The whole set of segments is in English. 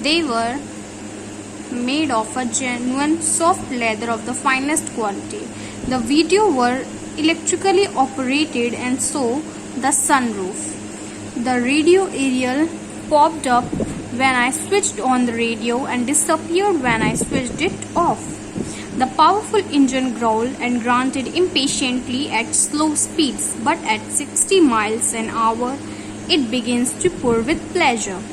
They were made of a genuine soft leather of the finest quality. The video were electrically operated and so the sunroof. The radio aerial popped up when I switched on the radio and disappeared when I switched it off. The powerful engine growled and grunted impatiently at slow speeds, but at 60 miles an hour it begins to purr with pleasure.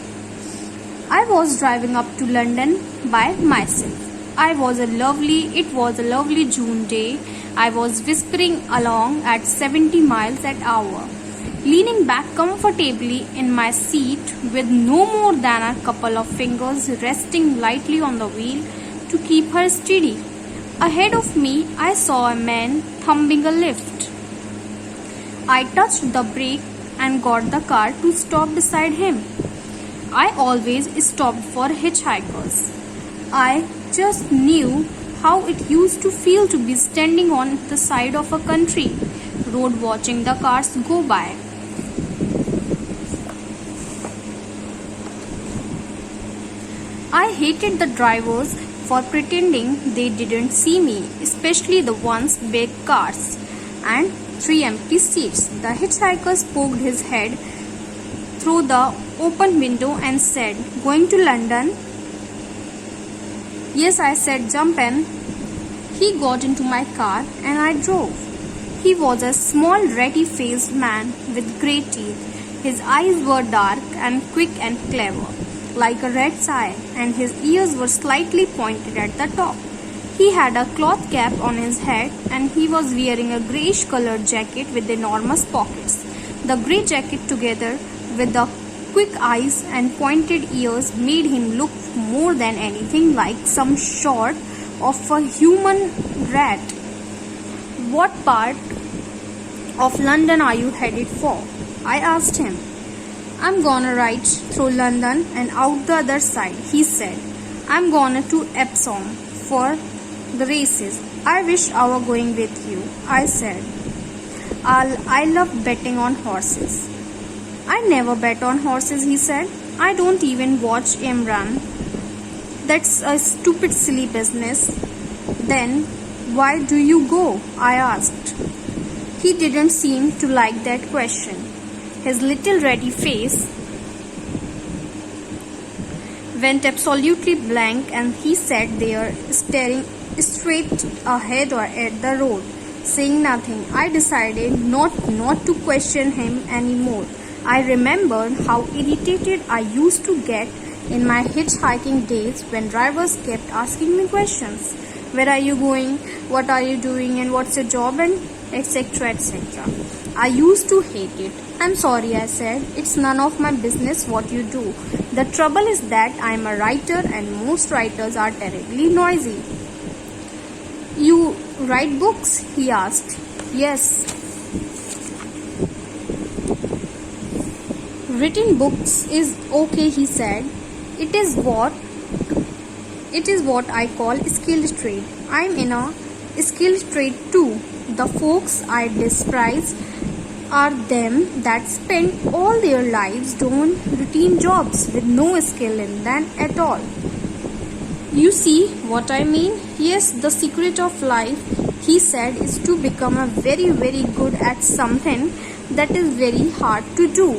I was driving up to London by myself. It was a lovely June day. I was whispering along at 70 miles an hour, leaning back comfortably in my seat with no more than a couple of fingers resting lightly on the wheel to keep her steady. Ahead of me, I saw a man thumbing a lift. I touched the brake and got the car to stop beside him. I always stopped for hitchhikers. I just knew how it used to feel to be standing on the side of a country road watching the cars go by. I hated the drivers for pretending they didn't see me, especially the ones big cars and 3 empty seats. The hitchhiker poked his head through the open window and said, "Going to London?" "Yes," I said, "jump in." He got into my car and I drove. He was a small, ratty-faced man with grey teeth. His eyes were dark and quick and clever, like a rat's eye, and his ears were slightly pointed at the top. He had a cloth cap on his head and he was wearing a greyish-colored jacket with enormous pockets. The grey jacket together with the quick eyes and pointed ears made him look more than anything like some sort of a human rat. "What part of London are you headed for?" I asked him. "I'm gonna ride through London and out the other side," he said. "I'm gonna to Epsom for the races." "I wish I were going with you," I said. I love betting on horses." "I never bet on horses," he said. "I don't even watch him run." "That's a stupid, silly business." "Then why do you go?" I asked. He didn't seem to like that question. His little ready face went absolutely blank and he sat there staring straight ahead or at the road, saying nothing. I decided not to question him anymore. I remembered how irritated I used to get in my hitchhiking days when drivers kept asking me questions. "Where are you going? What are you doing? And what's your job?" and etc. etc. I used to hate it. "I'm sorry," I said. "It's none of my business what you do. The trouble is that I'm a writer and most writers are terribly noisy." "You write books?" he asked. "Yes. Written books is okay," he said. It is what I call skilled trade. I'm in a skilled trade too. The folks I despise are them that spend all their lives doing routine jobs with no skill in them at all. You see what I mean?" "Yes, the secret of life," he said, "is to become a very, very good at something that is very hard to do."